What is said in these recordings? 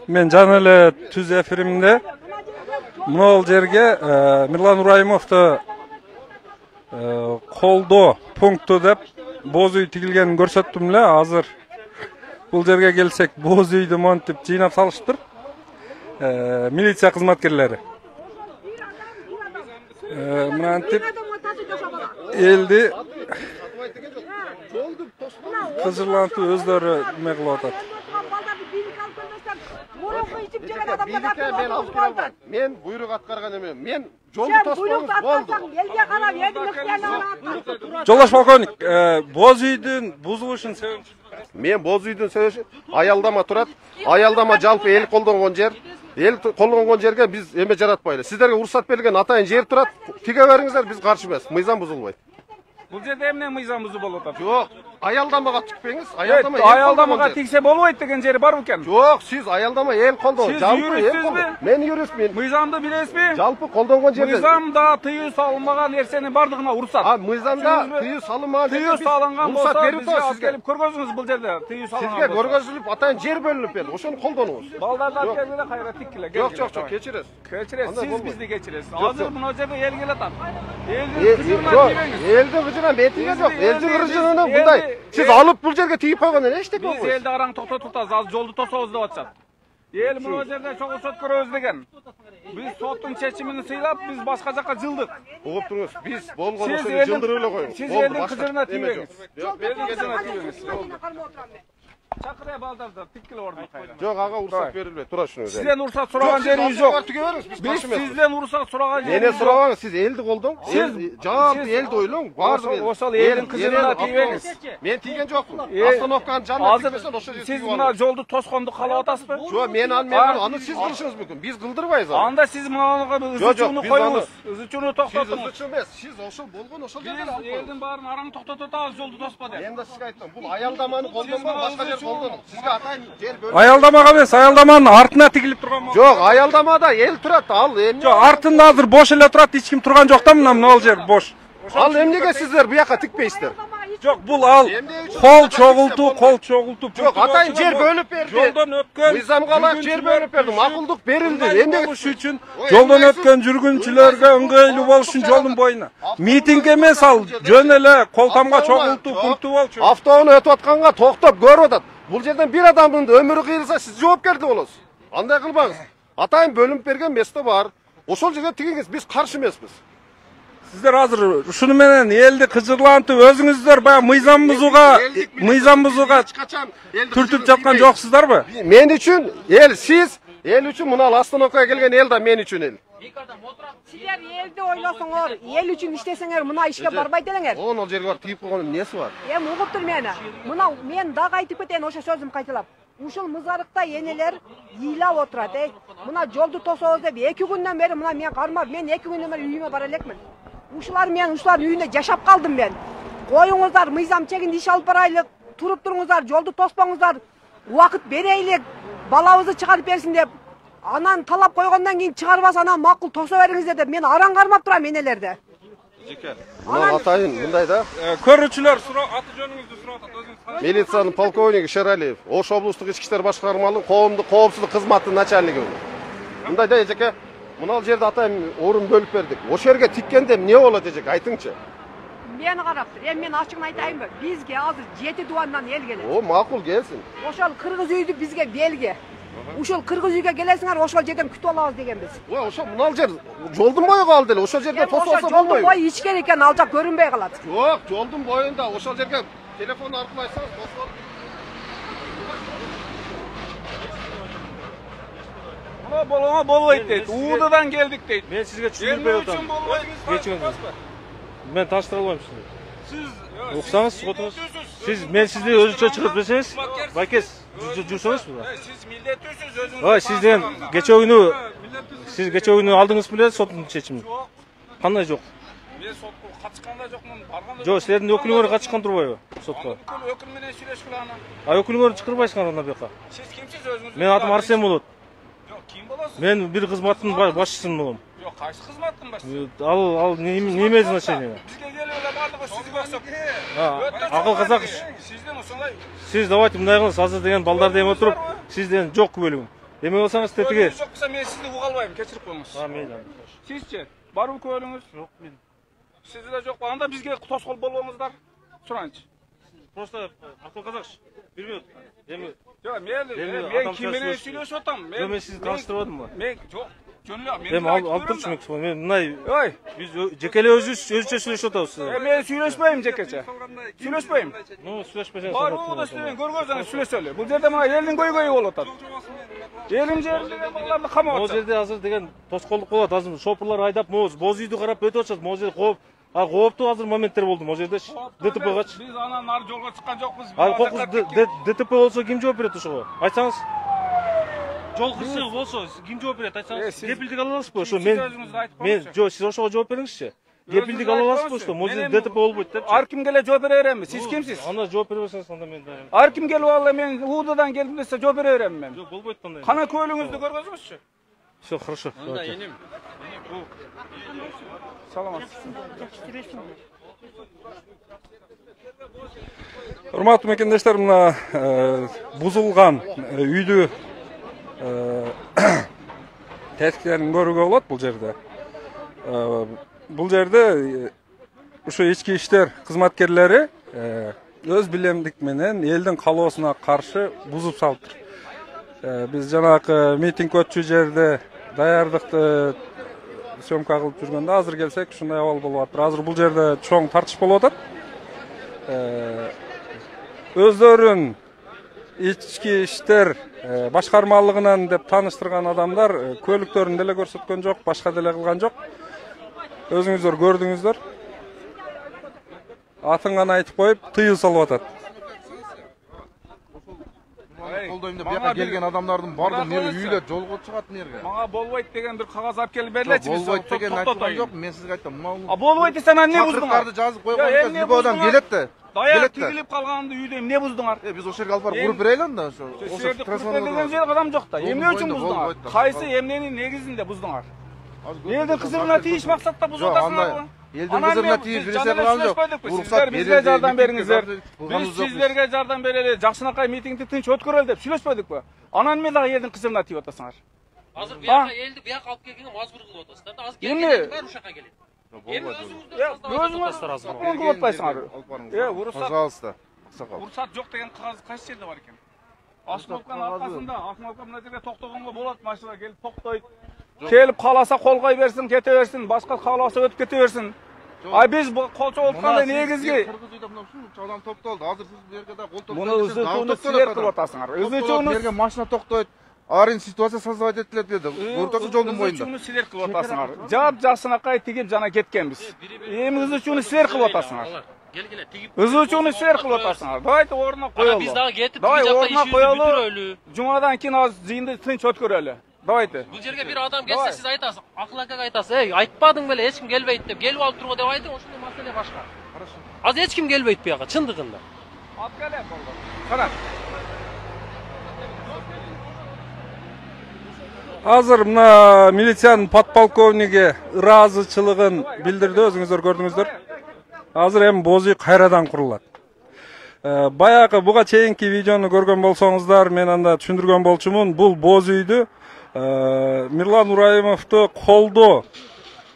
Men жаңа эле түз эфиримде мынау жерге Мирлан Урайымовду колдоо пункту деп боз үй тигилгенин көрсөттүм эле. Азыр бул жерге келсек боз үйдү монтип жыйнап салыштыр. Милиция кызматкерлери. Мынантип элди кызырлантып өздөрү эме кылып атат. Men buyruk atkargan emen. Men жолду тоспоңуз болду. Элге карап элдин Жолдош полковник, боз үйдүн бузулушун себеби? Мен боз үйдүн себеби аялдама турат. Аялдама жалпы эл колдонгон жер. Эл колдонгон жерге биз эме жаратпайлы. Сиздерге уруксат берилген атайын жер турат. Тиге бериңиздер, биз каршы эмес. Мыйзам бузулбайт. Бул жерде эмне мыйзам бузуу болуп атат? Жок, аялдамага тикпеңиз. Аялдамага тиксе болбойт деген жери бар бекен? Жок, сиз аялдама эл колдоо. Жалпы эл колдоо. Мен юристмин. Мыйзамды билесизби? Жалпы колдонгон жерде. Мыйзамда тыюу салынмаган нерсенин бардыгына уруксат. Мыйзамда тыюу салынмаган тыюу салынган болсо бизге сизге келип көргөзүңүз бул жерде тыюу салынган. Сизге көргөзүлүп атайын жер бөлүнүп берди. Ошону колдонуңуз. Балдарды алып келгенде кайра тиккиле. Жок, кечиресиз. Кечиресиз, сиз бизди кечиресиз. Азыр мына жерде эл келатат. Элдин кыжынан бетиге жок. Элдин кыжынан мындай. Сиз алып бул жерге тигип койгондон эчтеке болбойт. Биз элди араң токтотуп атабыз, азыр жолду тособуз деп атышат. Эл мына жерде чогуу сот көрөбүз деген. Биз соттун чечимин сыйлап, биз башка жакка жылдык. Угуп туруңуз, биз болгон ошону жылдырып эле коюңуз. Сиз элдин кыжырына тийбеңиз. Элдин кыжырына тийбеңиз. Чакырай балдарды, тиккиле ордун кайра. Жок, ага уруксат берилбейт. Тура шуну. Сизден уруксат сураган жерибиз жок. Биз сизден уруксат сураган жерибиз жок. Мени сурабаңыз, сиз элди колдоң. Жаап элди ойлоң. Бардык ошол элдин кыжырына тийбеңиз. Мен тийген жокмун. Остановканын жанына тикпесен ошол жерге. Сиз мына жолду тосконду каалап атасызбы? Жок, мен аны сиз кылышыңыз мүмкүн. Биз кылдырбайбыз аны. Анда сиз мынага ызычууну коюңуз. Ызычууну токтотуңуз. Ызычуу эмес. Сиз ошол болгон ошол жерге алып коюңуз. Элдин баарын араң токтотуп атабыз, жолду тоспа деп. Мен да сизге айттым. Бул аялдаманы колдонбон, башка жер колдонуң. Сизге атайын жер бөлүп. Аялдамага эмес, аялдаманын артына тигилип турган болот. Жок, аялдамада эл турат. Ал эмне? Жок, артында азыр бош эле турат, эч ким турган жок да, мына жер бош. Ал эмнеге сиздер буяка тикпейсиздер? Жок, бул ал кол чогултуп. Жок, атайын жер бөлүп берди. Жолдон өткөн. Мыйзамга ылайык жер бөлүп берди. Макулдук берилди. Эмне үчүн? Жолдон өткөн жүргүнчүлөргө ыңгайлуу болуш үчүн жолдун боюна. Митинг эмес ал, жөн эле кол тамга чогултуп, пункту болчу. Автоунаа өтүп атканга токтоп көрүп атат. Бул жерден бир адамдын өмүрү кыйылса, сиз жоопкердик болосуз. Андай кылбаңыз. Атайын бөлүнүп берген место бар. Ошол жерге тигиңиз, биз каршы эмеспиз. Сиздер азыр ушуну менен элди кыжырлантып, өзүңүздөр баягы мыйзам бузууга түртүп жаткан жоксуздарбы? Мен үчүн эл, сиз эл үчүн мына остановкага келген эл да мен үчүн эл. Силер элди ойлосоңор, эл үчүн иштесеңер, мына ишке барбайт элеңер. Ол жерге барып тигип койгондун эмнеси бар? Угуп тур мени. Мына мен дагы айтып кетейин ошо сөзүм кайталап. Ушул мызарыкта энелер ыйлап отурат, Мына жолду тособуз деп 2 күндөн бери мына мен кармап, мен 2 күндөн бери үйүмө бара элекмин. Ушулардын үйүндө жашап калдым мен. Коюңуздар, мыйзам чегинде иш алып барайлык, туруп туруңуздар, жолду тоспоңуздар, убакыт берейлик, балабызды чыгарып берсин деп. Анан талап койгондон кийин чыгарбаса анан макул тосо бериңиздер деп мен араң кармап турам энелерди. Мына атайын мындай да. Көрүүчүлөр аты жөнүңүздү сурап атат, өзүңүз. Милициянын полковниги Шералиев, Ош облустук ички иштер башкармалыгынын коомдук коопсуздук кызматынын начальниги. Мындай да эжеке, мына жерде атайын орун бөлүп бердик. Ошол жерге тиккенде эмне болот эжеке, айтыңчы. Мени карап тур. Мен ачыгын айтайынбы? Бизге азыр 7 дубандан эл келет. О, макул келсин. Ошол кыргыз үйдү бизге белги. Ушул кыргыз үйгө келесиңер, ошол жерден күтүп алабыз дегенбиз. Ой, ошол мына жер жолдун бою калды эле. Ошол жерге тосолсо болбойбу? Жолдун бою ичкер экен, ал жак көрүнбөй калат. Жок, жолдун боюнда ошол жерге телефон аркылуу айтсаңыз тосолот. Мына болбойт дейт. Уудудан келдик дейт. Мен сизге түшүндүрүп берип атам. Кечиңиз. Мен тааныштыра албайм сизди. Сиз уксаңыз, отуңуз. Мен сизди өзүнчө чыгып берсеңиз, байкес жүрсөңүз мына. Сиз милдеттүүсүз өзүңүз. Ой, сизден кече күнү алдыңыз беле соттун чечимин. Кандай жок? Мен сотко катышканда жокмун, барганда. Жок, силердин өкүлүңөр катышкан турбайбы сотко? Өкүл менен сүйлөшкүлө анан. Өкүлүңөрдү чакырбайсыңар анда бияка. Сиз кимсиз өзүңүз? Мен атым Арсен болот. Жок, ким болосуз? Мен бир кызматтын башчысын болом. Жок, кайсы кызматтын башчысы? Ал неме значение? Бизге келип бардыгы сизге окшоп. Акыл казак. Сизден ошондой. Сиз давайте мындай кылыңыз, азыр деген балдар деп отуруп, сизден жок күбөлүгүм. Эме болсаңыз тетиге. Жоқ болса мен сізді уға албаймын, кешіріп қойыңыз. Ha meyli. Сізше, бар ма көліңіз? Yok men. Sizde de yok. Anda bizge toskol bolmamızlar. Suranç. Просто akıl kazakş. Bilmiyorum. Эме Yok, Emin, men adam kimene söylüyor. söylüyorsun otam. мен сізді таныстырып мı? Men yok. Gönlüm. Эми алып тұрчумун. Мен мындай Oy. биз жекеле өзүчө сүйлөшүп атабыз. Men söylesmeyim cekeçe. Söylesmeyim. Ну, сүйлөшпесең Бар уğda üstüne görgözden söylesöyle. Bu жерде мына элдин көйгөйү болуп атат. Элим жерде баларды камап Могул атат. жерде азыр деген тоскоолдук болот. Азыр шопурлар айдап, боз үйдү карап өтүп атышат. Могул жерде кооп, кооптуу азыр моменттер болду. Могул жерде ДТПгачы. Biz анан ар жолго чыккан жокпуз. Ал кокус ДТП болсо ким жооп берет ошого? Айтсаңыз. Жол кырсыгы болсо ким жооп берет? Айтсаңыз. Кепилдик ала аласызбы? Ошо мен жок, сиз ошого жооп бериңизчи. Кепилдик ала аласызбы ошо? Могул жерде ДТП болбойт депчи. Ар ким келе жооп бере беремби? Siz kimsiz? Анда жооп бере берсеңиз анда мен да. Ар ким келип алды мен Уğda'dan келдим десе жооп бере беремби мен? Жок, болбойт андай. Кана көйлүңүздү көргөзүңүзчү. Всё хорошо. Саламатсыз. Урматтуу мекендештер, мына бузулган үйдү тескерин көрүүгө болот бул жерде. Бул жерде ушу ички иштер кызматкерлери өз билемдик менен элдин каалоосуна каршы бузуп салыптыр. Биз жанагы митинг өтчү жерде даярдыкты съемка кылып жүргөндө азыр келсек ушундай абал болуп атат. Азыр бул жерде чоң тартыш болуп атат. Өздөрүн ички иштер башкармалыгынан деп тааныштырган адамдар көлүктөрүн деле көрсөткөн жок, башка деле кылган жок. Өзүңүздөр көрдүңүздөр. Атын гана айтып коюп, тыюу салып атат. Колдойм деп бияка келген адамдардын бардыгы неге үйлөр жолго чыгат нерге? Мага болбойт деген бир кагаз алып келип берлечи. Болбойт деген айткан жок, мен сизге айттым. А болбойт десең эмне буздуңар? Чакырыктарды жазып койгон кезде адам келет да. Даяр тигилип калганды үйдө эмне буздуңар? Биз ошол жерге алып барып уруп берели анда ошо. Ошо трансформер жер адам жок да. Эмне үчүн буздуңар? Кайсы эмненин негизинде буздуңар? Элдин кызыгына тийиш максатта бузуп атасыңар. Элдин кызыгына тийип берсе кылган жок. Уруксат бизге жардам бериңиздер. Биз сиздерге жардам берели, жакшынакай митингди тынч өткөрөлү деп сүйлөшпөдүкпү? Анан эмне дагы элдин кызыгына тийип атасыңар? Азыр бияка элди бияка алып келгенге мажбур кылып атасыздар да. Азыр келген баары ушака келет. Өзүңүз кылып атпайсыңар. Уруксат. Пожалуйста. Уруксат жок деген кагаз кайсы жерде бар экен? Остановканын аркасында, остановка мына жерге токтогонго болот, машина келип токтойт. Келип кааласа кол кой берсин, кете берсин, башка кааласа өтүп кете берсин. А биз колчо болтканда негизги кыргыз үйдө мына ушунча адам токтолду. Азыр сиз бу жерге да кол токтоп. муну өзүнүн силер кылып атасыңар. Өзүнүн жерге машина токтойт. Арин ситуация создавать этилет деди. Ортосу жолдун боюнда. Өзүнүн силер кылып атасыңар. Жап жакшынакай тигип жана кеткенбиз. Эми өзүнүн силер кылып атасыңар. Келгиле тигип. Өзүнүн силер кылып атасыңар. Давайте ордуна коелу. Биз дагы кетип Давай жакта ордуна ишибизди коелу. бүтүрөлү. Жумадан кийин аз жыйынды тынч өткөрөлү. Давайте. Бул жерге бир адам келсе сиз айтасыз, акыл акага айтасыз, "Эй, айтпадың беле, эч ким келбейт" деп. Келип алып турго деп айтың, ошондой маселе башка. Хорошо. Азыр эч ким келбейт бияка, чындыгында. Алып келем болду. Кара. Азыр мына милициянын подполковниги ыраазычылыгын билдирди, өзүңүздөр көрдүңүздөр. Азыр эми боз үй кайрадан курулат. Баягы буга чейинки видеону көргөн болсоңуздар, мен анда түшүндүргөн болчумун. Бул боз үйдү Мирлан Урайымовду колдоо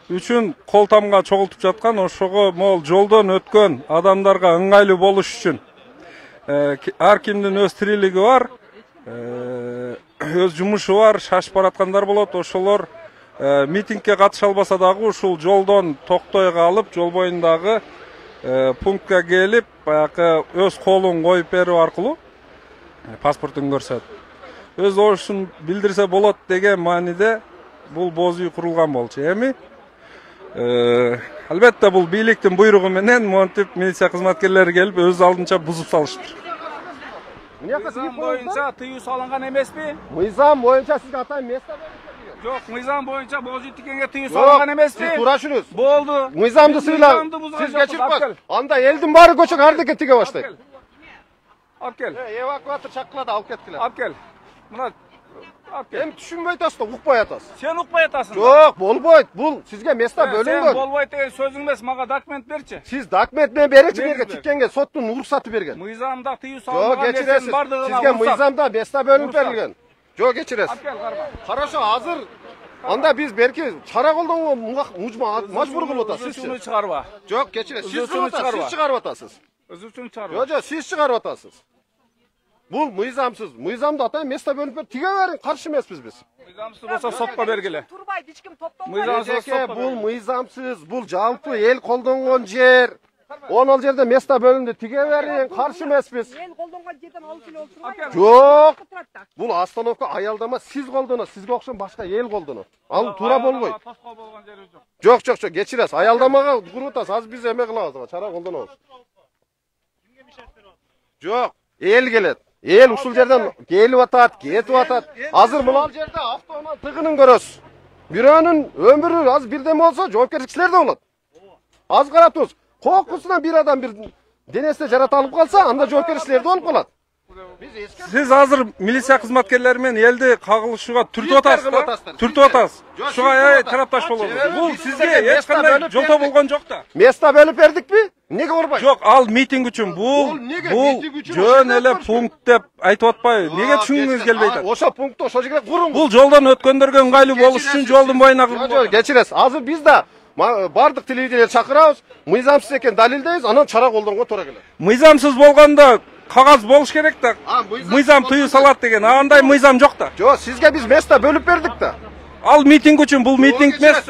үчүн кол тамга чогултуп жаткан, ошого могул жолдон өткөн адамдарга ыңгайлуу болуш үчүн. Ар кимдин өз тирилиги бар, өз жумушу бар, шашып бараткандар болот. Ошолор митингке катыша албаса дагы ушул жолдон токтой калып, жол боюндагы пунктка келип, баягы өз колун коюп берүү аркылуу паспортун көрсөтүп, өз оошун билдирсе болот деген мааниде бул боз үй курулган болчу. Эми албетте бул бийликтин буйругу менен монтип милиция кызматкерлери келип өз алдынча бузуп салышыптыр. Мыйзам боюнча тыюу салынган эмеспи? Мыйзам боюнча сизге атайын место берилет. Жок, мыйзам боюнча боз үй тикенге тыюу салынган эмеспи? Сиз туура түшүнүз. Болду. Мыйзамды сыйлап, сиз кечирип коюңуз. Анда элдин баары көчөгө ардеке тиге баштайт. Алып кел. Эвакуатор чакырат, алып кеткиле. Алып кел. Мына алып кел. Эми түшүнбөй атасыз да, укпай атасыз. Сен укпай атасың. Жок, болбойт. Бул сизге место Сен бөлүнгөн. болбойт деген сөзүң эмес, мага документ берчи. Сиз документ менен беречи берген, тиккенге соттун уруксаты берген. Мыйзамда тыюу Жок, салынган кечиресиз. нерсенин бардыгына Сизге мыйзамда место бөлүнүп берилген. Жок, кечиресиз. Хорошо, азыр анда биз берки чара колдонго мажбур кылып атасыз. Üzüntünü çıkarma. Жок, кечиресиз. Сиз Üzüntünü çıkarma. чыгарып атасыз. Üzüntünü çıkarma. Жок, сиз чыгарып атасыз. Бул мыйзамсыз. Мыйзамды атайын место бөлүп берип тиге бериң, каршы эмеспиз биз. Mıyzamsız olsa sokma belgili. Турбайды, эч ким топтолбойт. Мыйзамсыз Эжеке, sokma бул belgili. мыйзамсыз, бул жалпы эл колдонгон жер. Ол жерде место бөлүндү, тиге бериң, каршы эмеспиз. Эл колдонгон жерден алып эле отурбайбы? Жок. Бул остановка аялдама сиз колдонот, сизге окшон башка эл колдонот. Ал туура болбойт. Tosko bolgan yeri yok. Жок, кечиресиз. Аялдамага куруп атасыз. Азыр биз эме кылабыз, чара колдонобуз. Жок, эл келет. Эл ушул жерден келип атат, кетип атат. Азыр мына жерде автоунаа тыгынын көрөсүз. Бирөөнүн өмүрү азыр бирдеме болсо, жоопкерчилер да болот. Аз карап туруңуз. Коркусунан бир адам бир денесине жарата алып калса, анда жоопкерчилер да болуп калат. Siz hazır militsiya kızmatkerleri men eldi kagılışıga türtüp atasız da. Türtüp atasız. Şuga taraptaş bolot. Bu sizge hiç kanday jolta bolgon jok da. Место бөлүп бердикпи? Неге урбайт? Жок, ал митинг үчүн бул жөн эле пункт деп айтып атпайбы. Неге түшүнгүңүз келбей атат? Ошо пунктты ошол жерге куруңуз. Бул жолдон өткөндөргө ыңгайлуу болуш үчүн жолдун боюна Жок, кечиресиз. Азыр биз да бардык телевидение чакырабыз, мыйзамсыз экен далилдейбиз, анан чара колдонго туура келет. мыйзамсыз болгондо кагаз болуш керек да. Мыйзам тыюу салат деген. Андай мыйзам жок да. Жок, сизге биз место бөлүп бердик да. Ал митинг үчүн бул митинг эмес.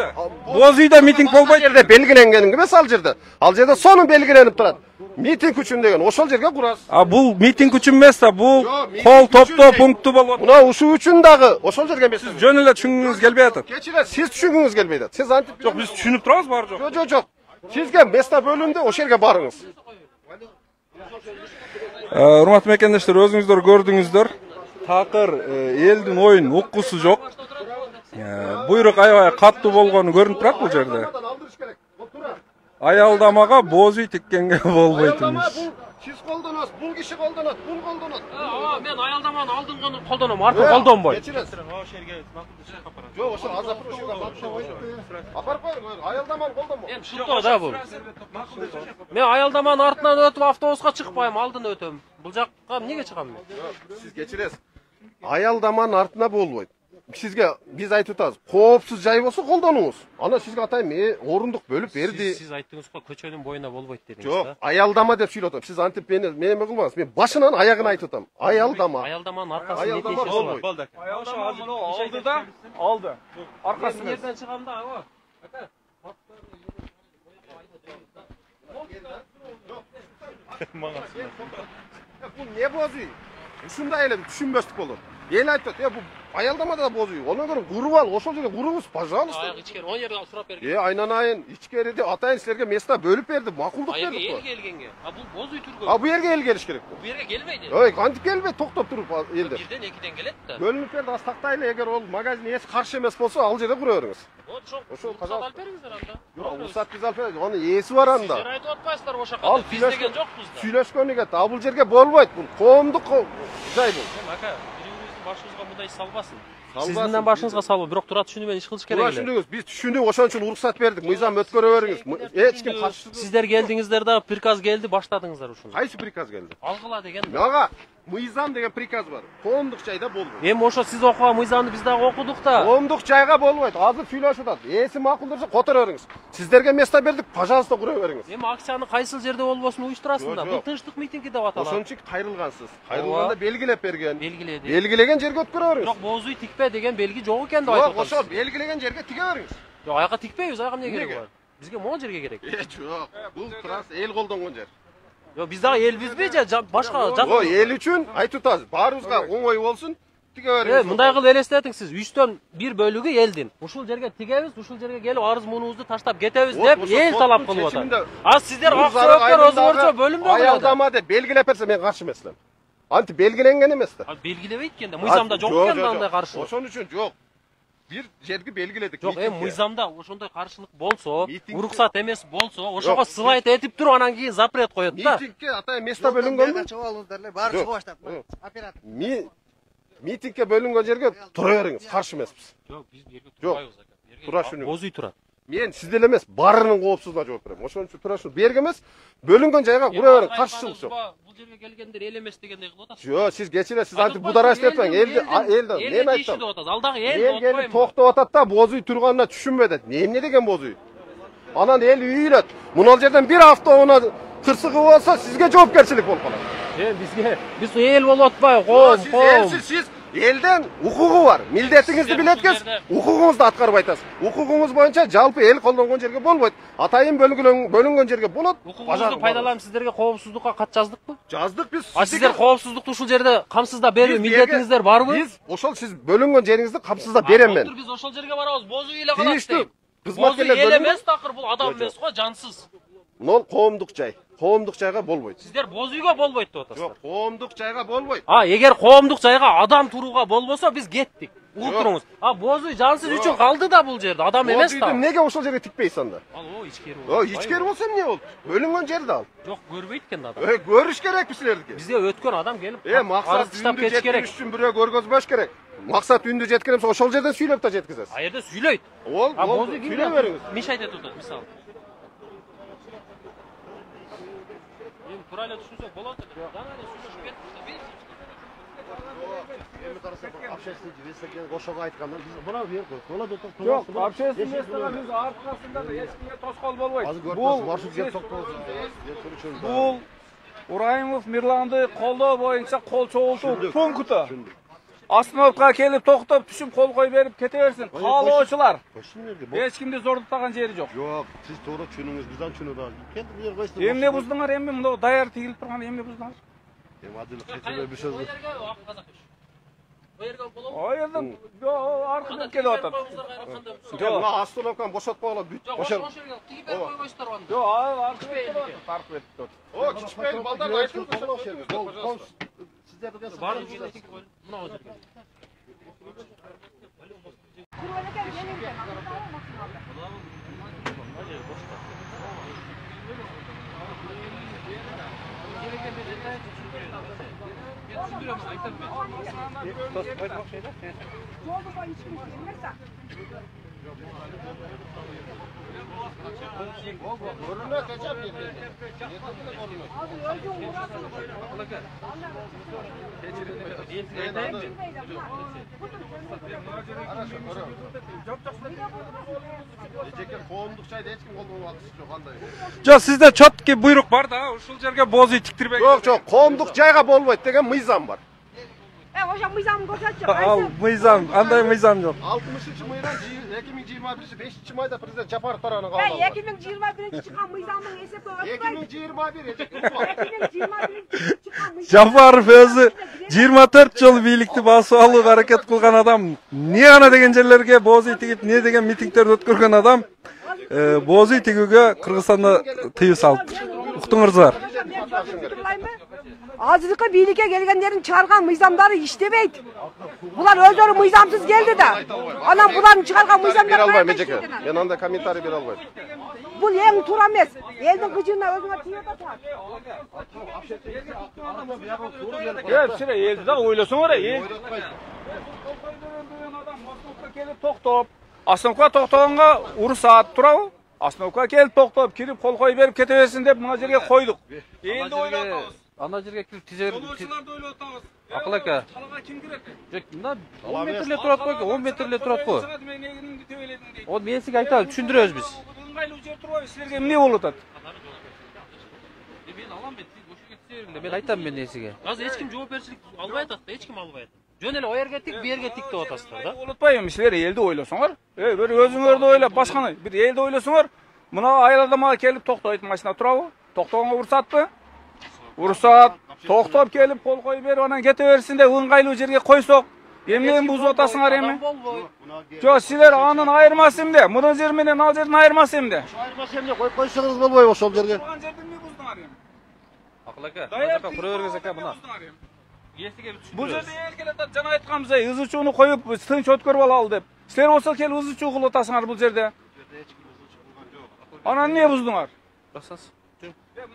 Боз үйдө митинг болбойт. Жерде белгиленген эмес ал жерде. Ал жерде сону белгиленип турат. Митинг үчүн деген ошол жерге курасыз. Бул митинг үчүн эмес да, бул кол топтоо пункту болот. Мына ушул үчүн дагы ошол жерге эмес. Жөн эле түшүнгүңүз келбей атат. Кечиресиз, сиз түшүнгүңүз келбей атат. Сиз антип Жок, биз түшүнүп турабыз, баары жок. Жок. Сизге место бөлүндү, ошол жерге барыңыз. Урматтуу мекендештер, өзүңүздөр көрдүңүздөр. Такыр элдин оюн уккусу жок. Буйрук аябай каттуу болгону көрүнүп турат бул жерде. Аялдамага боз үй тиккенге болбойт имиш. Сиз колдоносуз, бул киши колдонот, бул колдонот. Мен аялдаманы алдынгыны колдоном, артын колдонбойм. Жок, ошо азапырышууга апарып коюң, аялдаманы колдонмо. Эми шылтоо да бул. Мен аялдаманын артынан өтүп автобуска чыкпайм, алдын өтөм. Бул жакка эмнеге чыгам мен? Сиз кечиресиз. Аялдаманын артына болбойт. Сизге биз айтып атабыз, коопсуз жай болсо колдонуңуз. Ана сизге атайын орундук бөлүп берди. Сиз айттыңыз го, көчөнүн боюна болбойт дедиңиз да. Жок, аялдама деп сүйлөп атам. Сиз антип мени эме кылбаңыз. Мен башынан аягын айтып атам. Аялдама. Аялдаманын аркасында Аялдама нетешеси бар. болбойт. Aldı da aldı. Arkasını. Yerden çıkan da o. Бул не боз үй? Ушундай эле түшүнбөстүк болот. Эл айтат, бул аялдамада да боз үй. Онун көрүп куруп ал, ошол жерге курубуз, пожалуйста. Аяк ичкери 10 жерде сурап берген. Айнанайын, ичкериде атайын силерге место бөлүп берди, макулдук Аяк бердик эл го. келгенге. Бул боз үй түргөн. Бу жерге эл келиш керек. Бу жерге келбейди. Ой, кантип келбейт, токтоп туруп элдер. Бирден экиден келет да. Бөлүнүп берди, аз тактайлы, эгер ол магазин ээси каршы эмес болсо, ал жерде кура бериңиз. Ошо пожалуйста алып бериңиздер анда. Жок, уруксат биз алып беребиз. Анын ээси бар анда. Сиздер айтып атпайсыздар ошо Ал кандай. Биз деген жокпуз да. Сүйлөшкөнү кет. Бул жерге болбойт. Бул коомдук жай бул. Ака, бирөөбүздүн башыбызга мындай салбасын. Сиздин башыңызга салбы, бирок тура түшүнүп иш кылыш керек эле. Түшүндүңүз, биз түшүндүк, ошон үчүн уруксат бердик. Мыйзам өткөрө бериңиз. Эч ким каршы. Сиздер келдиңиздер да, приказ келди, баштадыңыздар ушуну. Кайсы приказ келди? Алгыла деген. Мага мыйзам деген приказ бар. Коомдук жайда болбойт. Эми ошо сиз окуган мыйзамды биз дагы окудук да. Коомдук жайга болбойт. Азыр сүйлөшүп атат. Ээси макулдурса которо бериңиз. Сиздерге место бердик, пожалуйста, кура бериңиз. Эми акцияны кайсыл жерде болбосун уюштурасың да. Бул тынчтык митинги деп аталат. Ошончу кайрылгансыз. Кайрылганда белгилеп берген. Белгиледи. Белгилеген жерге өткөрө бериңиз. Бирок боз үй тикпе деген белги жок экен деп Жок, айтып ошол атат. белгилеген жерге тиге бериңиз. Жок, аяка тикпейбиз, аяка эмне керек Эмнеге? бар? Бизге могу жерге керек. Жок, бул турас эл колдонгон жер. Жок, биз дагы элбизби же башка жак? Ой, эл үчүн айтып атабыз, баарыбызга оңой болсун, тиге бериңиз. Мындай кылып элестетиң сиз, 3төн 1 бөлүгү элдин. Ушул жерге тигебиз, ушул жерге келип арыз мунубузду таштап кетебиз деп эл талап кылып атат. А сиздер акчалыктар өзүңөрчө бөлүмдө аялдама деп белгилеп берсе мен каршы эмес элем. Антип белгиленген эмес да. Белгилебейт экен да, мыйзамда жок экен да андай каршылык. Ошон үчүн жок. Бир жерге белгиледик. Жок, мыйзамда ошондой каршылык болсо, уруксат эмес болсо, ошого сылайт этип туруп анан кийин запрет коет да. Митингге атайын место бөлүнгөнбү? Баары чыга баштап. Оператор. Митингге бөлүнгөн жерге тура бериңиз, каршы эмеспиз. Жок, биз бу жерге турбайбыз ака. Тура шуну. Боз үй турат. Men sizden emas, barынын коопсуздугуна жооп берем. Ошон үчүн тура ушул берге эмес, бөлүнгөн жайга кура бериң, каршычылык жок. Бул жерге келгендер эл эмес дегендей кылып атасыз. Жок, сиз кечире, сиз антип будараш деп атпаң. Элди, неме айттым? Алдагы эл Эл келип токтоп атат да, бозуй турганына түшүнбөй атат. Эмне деген бозуй? Анан эл үйүлөт. Мына жерден бир автоунаа кырсыгы болсо, сизге жоопкерчилик болуп калат. Биз эл болуп атпайбы, коом. Siz elden hukuku var. Milletinizdi biletkes, hukukuңузду аткарып айтасыз. Hukukuңуз боюнча жалпы эл колдонгон жерге болбойт. Атайын бөлүнгөн жерге болот. Укугуңузду пайдаланып сиздерге коопсуздукка кат жаздыкпы? Жаздык біз. А сиздер коопсуздукту ушул жерде камсыздап берүү милдетиңиздер барбы? Биз ошол сиз бөлүнгөн жериңизди камсыздап берем мен. Биз ошол жерге барабыз, бозу эле калат дейм. Кызматкерлер эл эмес такыр, бул адам эмес го, жансыз. Нол коомдук жай. Коомдук жайга болбойт. Сиздер бозу үйгө болбойт деп атасыздар. Жок, коомдук жайга болбойт. Эгер коомдук жайга адам турууга болбосо биз кеттик. Угуп туруңуз. Бозу жансыз үчүн калды да бул жерде, адам эмес да. Неге ошол жерге тикпейсиз анда? Ал ичкери болот. Ичкери болсо эмне болду? Бөлүнгөн жерде ал. Жок, көрбөйт экен да адам. Көрүш керек силердики. Бизге өткөн адам келип, максат үндү жеткириш үчүн бирөө көргөзбөш керек. Максат үндү жеткирем, ошол жерден сүйлөп да жеткизесиз. А жерде сүйлөйт. Бозу сүйлөй бериңиз. Мешайт этип атат, мисалы. Турале түшүнсөк болот эле. Дана эле сүйлөшүп кеттик. Эми карасак, общественный вестеге ошого айтканда биз мына бер болот отуп. Жок, общественный вестеге биз арткасында да эч кимге тоскоол болбойт. Бул Урайымов Мирланды колдоо боюнча кол чогултуу пункту. Остановкага келип токтоп түшүп кол кой берип кете берсин. Каалоочулар. Эч кимди зордуктаган жери жок. Жок, сиз туура түшүнүңүз, биз аны түшүнүп атабыз. Келип бер койсуңар. Эмне буздуңар, эмне мында даяр тигилип турган эмне буздуңар? Адилет кетире bir söz. O yerden arkadan kelip atat. Жок, мына остановканы бошотпогула бүт. Ошол жерге тигип берип койбойсуздар аны. Жок, аркы етип. О, кичпейли балдар айтып ошол жерге. Сиздерге баардык жерде тигип коюлуп, мына жерге. Жок, сизде четкий буйрук бар да, ушул жерге бозуй тиктирбек. Жок, коомдук жайга болбойт деген мыйзам бар. Ошо мыйзамын көрсөтчү. Ал мыйзам, андай мыйзам жок. 60-мыйдан 2021-5-майда президент Жапаров тарабынан кабыл алынды. 2021 чыккан мыйзамдын эсепи өтпөйт. 2021 чыккан Жапаров өзү 24 жыл бийликти басып алууга аракет кылган адам. Не ана деген жерлерге бозуй тигип, не деген митингдерди өткөргөн адам бозуй тигүүгө Кыргызстанда тыюу салыптыр. Уктуңуздар. Азыркы бийликке келгендердин чыгарган мыйзамдары иштебейт. Булар өздөрү мыйзамсыз келди да. Анан булардын чыгарган мыйзамдары мен андай комментарий бере албайм. Бул эң туура эмес. Элдин кыжыына өзүңөр тийип атат. Сире элди да ойлосоңор, эл келип токтоп, остановкага токтогонго уруксаат турабы? Остановкага келип токтоп, кирип кол кой берип кете берсин деп мына жерге койдук. Элди ойлотабыз. Ана жерге кирип тизер. Жолоочуларды ойлотабыз. Акыл ака. Калага ким кирет? Жок, мына 10 метрле турат го, 10 метрле турат го. Ол мен сизге айтабыз, түшүндүрөбүз биз. Ыңгайлуу жер турбайбы, силерге эмне болуп атат? Мен алам, мен ошо кетсе бериң. Мен айтам мен несиге. Азыр эч ким жоопкерчилик албай атат да, эч ким албай атат. Жөн эле оерге тик, берге тик деп атасыздар да. Болотпайбы, силер элди ойлосоңор. Бир өзүңөрдү ойлоп, башканы, бир элди ойлосоңор. Мына айыл адамга келип токтойт, машина турабы? Токтогонго уруксатпы? Уруксат, токтоп келип кол кой берип анан кете берсин деп ыңгайлуу жерге койсок, эмне бузуп атасыңар эми? Жок, силер анын айырмасы эмне? Мына жер менен ал жердин айырмасы эмне? Айырмасы эмне? Коюп койсоңуз болбойбу ошол жерге? Мына жерди эмне буздуңар эми? Акыл ака, мына жака кура бергенсиз ака мына. Бул жерде эл келатат, жана айтканбыздай, ызычууну коюп, тынч өткөрүп алалы деп. Силер болсо келип ызычуу кылып атасыңар бул жерде. Анан эмне буздуңар? Басасыз.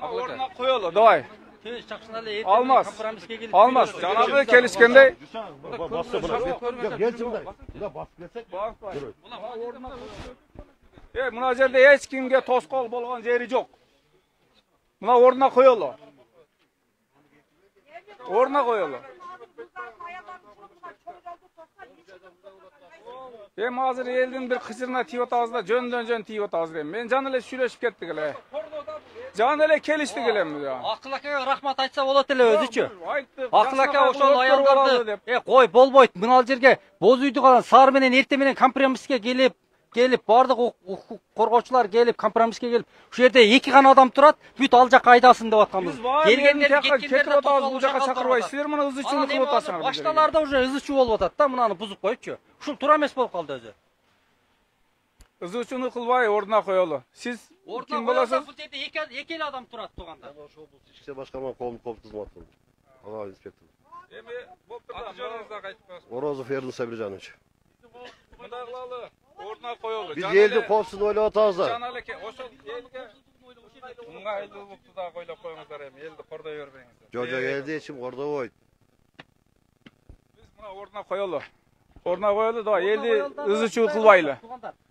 Ордуна коелу, давай. Чакшыналы Алмаз. Алмаз. Жанагы келишкендей. Басып келсек. Mına jerde hiç kimge toskol bolgan jeri jok. Mına oruna koyulu. Oruna koyulu. Hazır eldin bir kısırına tiyip atağızda jön tiyip atağızda. Men jan ele süйлöşüp kettik ele. Jan ele keliştik elem ya. Акыл акага рахмат айтса болот эле өзүчү. Акыл ака ошол аялдарды кой болбойт. Мына жерге боз үйдү калган саар менен эрте менен компромисске келип бардык укук коргоочулар келип компромисске келип ушул жерде 2 гана адам турат, бүт ал жакка айдасын деп атканбыз. Келгендер кетип атабыз, бул жака чакырбайсыз. Силер мына ызычууну кылып атасыңар. Башталарда уже ызычуу болуп атат да, мынаны бузуп коюпчу. Ушул туура эмес болуп калды өзү. Ызычууну кылбай ордуна коелу. Сиз ким болосуз? Бул жерде 2 эле адам турат тууганда. Ошол ички башкарма коомдук кызматы. Ага инспектор. Эми аты жөнүңүздү айтып коесуз. Орозов Эрдин Сабиржанович. Мындай кылалы. Ордуна коелу. Биз элдин коопсуздугун ойлоп атабыз да. Жан элеке ошол элге ыңгайлуулукту да ойлоп коюңуздар эми, элди кордой бербеңиздер. Жок, элди эч ким кордобойт. Биз мына ордуна коелу. Ордуна коелу да элди ызычуу кылбайлы.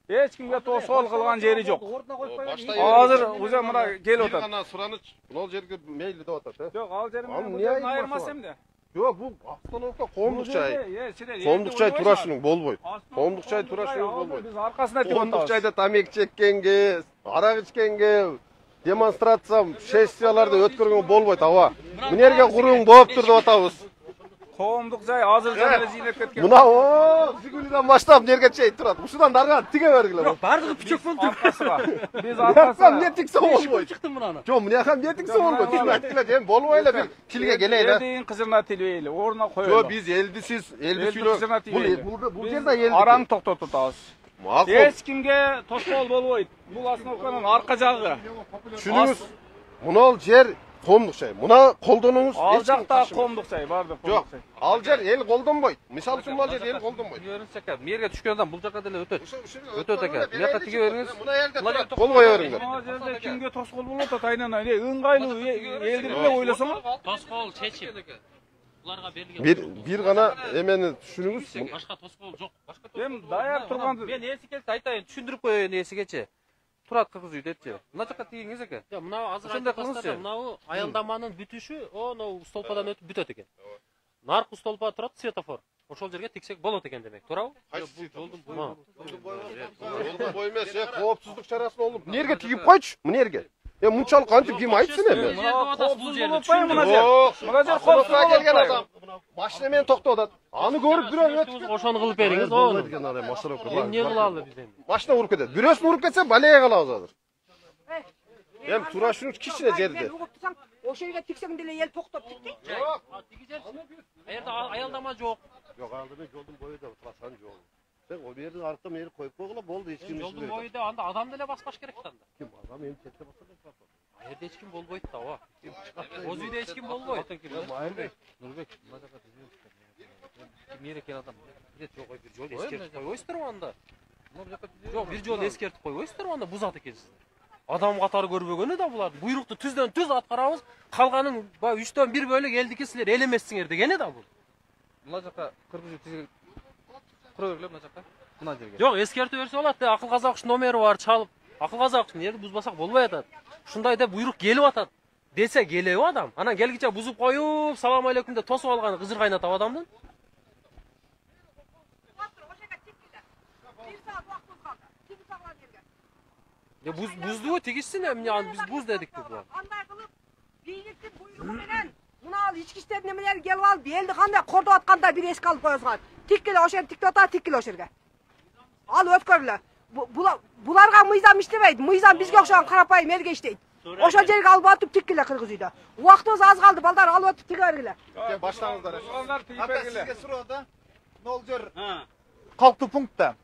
Эч кимге тоскоол кылган жери жок. Азыр уже мына келип атат. Ана сураныч, бул жерге мейли деп атат, Жок, ал жери менен айырмас эмне? Жок, бул автономка коомдук жай. Коомдук жай турашының болбойт. Коомдук жай турашының болбойт. Биз аркасына тип Коомдук жайда тамек чеккенге, арак ичкенге, демонстрация, сессияларды өткөргөнгө болбойт, аба. Мынерге курууң болуп тур деп атабыз. Коомдук жай азыр жана жыйнап кеткен. Мына Жигулидан баштап нерге чейин турат. Ушудан дарга тиге бергиле. Жок, бардыгы пүчөк болду. Аркасына. Биз Аркасына аркасына эмне тиксе болбойт. Чыкты мынаны. Жок, мына жака эмне тиксе болбойт. Тилге айткыла, эми болбой эле бир тилге келели. Элдин кызына тилбейли, ордуна коелу. Жок, биз элди сиз, элди сүйлөп. Бул жерде элди. Араны токтотуп атабыз. Макул. Эч кимге тоскоол болбойт. Бул остановканын арка жагы. Түшүнүңүз. Мына жер коомдук жай. Мына колдонуңуз. Ал жакта коомдук жай барды. Жок, ал жер эл колдонбойт. Мисалы үчүн ал жер эл колдонбойт. Көрүнсө экен, мерге түшкөн адам бул жака деле өтөт. Өтөт экен. Мына тиге бериңиз. Болбой бериңиз. Мына жерде кимге тоскоол болуп атат айнан айне ыңгайлуу элдин эле ойлосоң. Тоскоол чечим. Буларга берилген. Бир гана эмени түшүнүңүз. Башка тоскоол жок. Эми даяр турганды. Мен эси келсе айтайын, түшүндүрүп коеюн эсигечи. Турат кыргыз үй депчи. Мына жака тигиңиз экен. Жок, мына азыр ошондой кылыңызчы. Мынау аялдаманын бүтүшү, оно столпадан өтүп бүтөт экен. Наркы столпа турат светофор. Ошол жерге тиксек болот экен демек, туурабы? Жолдун бою эмес, коопсуздук чарасын олуп. Мынерге тигип койчу, мынерге. Мынчалык кантип ким айтсын эми? Мына жер коопсуз келген адам. Машина менен токтоп атат. Аны көрүп бирөө өтүп ошону кылып бериңиз, ону. Эмне кылалы биз эми? Машина уруп кетет. Бирөөсүн уруп кетсе балеге калабыз азыр. Эми турашыңыз кичине жерде. Ошол жерге тиксең деле эл токтоп тикти. Жок. Аерде аялдама жок. Жок, алдыда жолдун боюда турган жол. Сен о жердин аркы мени коюп койгула болду, эч ким. Жолдун боюда анда адам деле баспаш керек да анда. Ким адам эми четте басса. Аерде эч ким болбойт да, ооба. Боз үйдө эч ким болбойт. Айырбек, Нурбек, мына жака ким экен адам. Бир жол бир жол эскертип койбойсуздар анда. Жок, бир жол эскертип койбойсуздар анда, бузат экенсиздер. Адам катары көрбөгөнү да булар. Буйрукту түздөн түз аткарабыз. Калганын 3төн 1 бөлүк элдики силер элемессиңер дегени да бул. Мына жака кыргыз тизе кура бергиле мына жака. Мына жерге. Жок, эскертип берсе болот. Акыл казак номери бар, чалып. Акыл казак нерди бузбасак болбой атат. Ушундай деп буйрук келип атат. Десе келеби адам. Анан келгиче бузуп коюп, салам алейкум деп тосуп алганы кызыр кайнатап адамдын. Буздубу тигишсин эмне биз буз дедик булар. Кандай кылып бийликтин буйругу менен мына ал ички иштер немелер келип алып элди кандай кордоп атканда бир эске алып коюзган. Тиккеле ошо жерге тиктеп атат, тиккеле ошо жерге. Ал өткөрүлө. Буларга мыйзам иштебейт. Мыйзам бизге окшогон карапайым элге иштейт. Ошол жерге алып атып тиккеле кыргыз үйдө. Убактыбыз аз калды, балдар алып өтүп тиге бергиле. Баштаңыздар. Сизге суроодо. Нол жер калктуу пунктта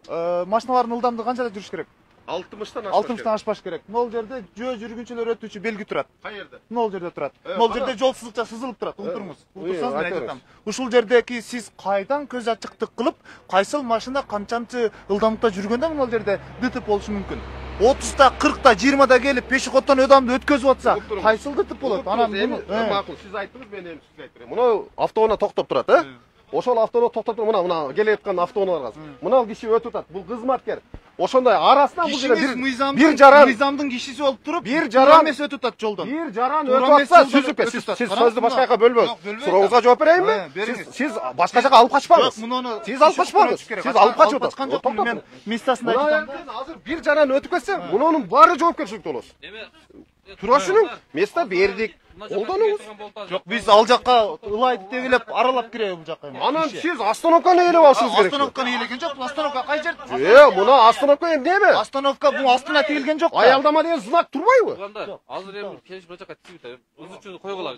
машиналардын ылдамдыгы канчада жүрүш керек? 60-тан ашпаш керек. Нол жерде жөө жүргүнчүлөр өтүүчү белги турат. Каерде? Нол жерде турат. Нол жерде жол сызыкча сызылып турат. Унутуңуз. Унутсаңыз мен айтып атам. Ушул жердеки сиз кайдан көз ачыктык кылып, кайсыл машина канчанчы ылдамдыкта жүргөндө нол жерде ДТП болушу мүмкүн. 30-та, 40-та, 20-да келип пешеходдон адамды өткөзүп атса, кайсыл ДТП болот? Анан эми макул, сиз айттыңыз, мен эми сизге айтып берем. Мына автоунаа токтоп турат, Ошол автоунаа токтоп туруп, мына келе жаткан автоунааларга. Мына киши өтүп атат. Бул кызматкер. ошондой арасынан бул жерде Кишиңиз бир жаран мыйзамдын кишиси болуп туруп, бир жаран эмес өтүп атат жолдон. бир жаран Туура өтүп эмес атса жолдон сүзүкпе. өтүп атат. Сиз Караңыз сөздү башка жака мына. бөлбөңүз. Жок, бөлбөйм. Сурооңузга жооп берейинби? Бериңиз. Сиз башка жака алып качпаңыз. Жок, муну Сиз алып качпаңыз. Сиз алып качып качкан атасыз. жокмун. Мен местасында айтам. Азыр бир жаран өтүп кетсе, мунун баары жоопкерчиликте болосуз. Тура ушунун место бердик. Колдонуңуз. Жок, биз ал жакка ылайып дегилеп аралап киребиз бул жакка. Анан сиз остановканы ээлеп алышыңыз керек. Остановканы ээлеген жок. Остановка кай жер? Муна остановка эмне эме? Остановка бул астына тигилген жок. Аялдама деген знак турбайбы? Турганда азыр эми келишип бул жака тизип узучуну койгула.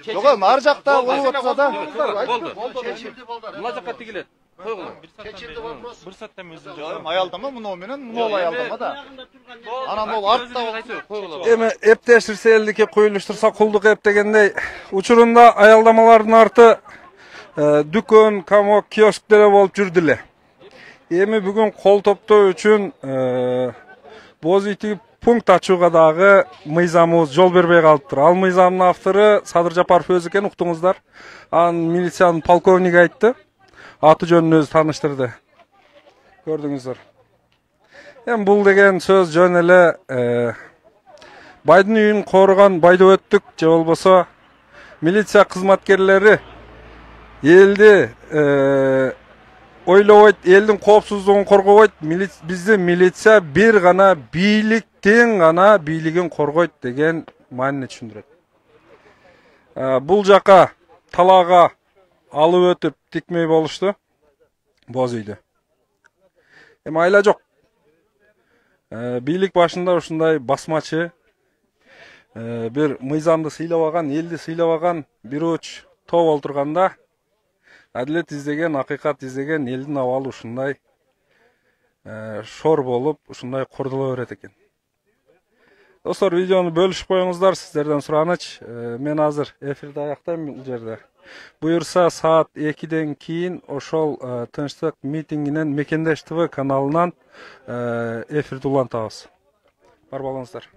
Жок, ар жакта болуп атса да. Болду. Мына жака тигилет. Койгула. Бир сааттан өзү Аялдама муну менен муну аялдама да. Анан бул артта койгула. Эми эптеширсе элдикке куюлуштурса кулдук эп дегендей учурунда аялдамалардын арты дүкөн, комок, киосктер болуп жүрдү эле. Эми бүгүн кол топтоо үчүн боз ити пункт ачууга дагы мыйзамыбыз жол бербей калыптыр. Ал мыйзамдын автору Садыр Жапаров өзү экен, уктуңуздар. Анын милициянын полковниги айтты. Аты жөнүн өзү таныштырды. Көрдүңүздөр. Эми бул деген сөз жөн эле байдын үйүн коргон байды өттүк же болбосо милиция кызматкерлери элди ойлобойт, элдин коопсуздугун коргобойт. Биздин милиция бир гана бийликтин гана бийлигин коргойт деген маанини түшүндүрөт. Бул жака талаага алып өтүп тикмей болушту боз үйдү. Эми айла жок. Бийлик башында ушундай басмачы бир мыйзамды сыйлабаган, элди сыйлабаган бир уч топ олтурганда адилет издеген, акыйкат издеген элдин абалы ушундай шор болуп, ушундай кордуло берет экен. Достор, видеону бөлүшүп коюңуздар, сиздерден сураныч. Мен азыр эфирди аяктайм бул жерде. Буюрса саат 2ден кийин ошол Тынчтык митингинен Мекендеш ТВ каналынан эфирди улантабыз. Бар болуңуздар.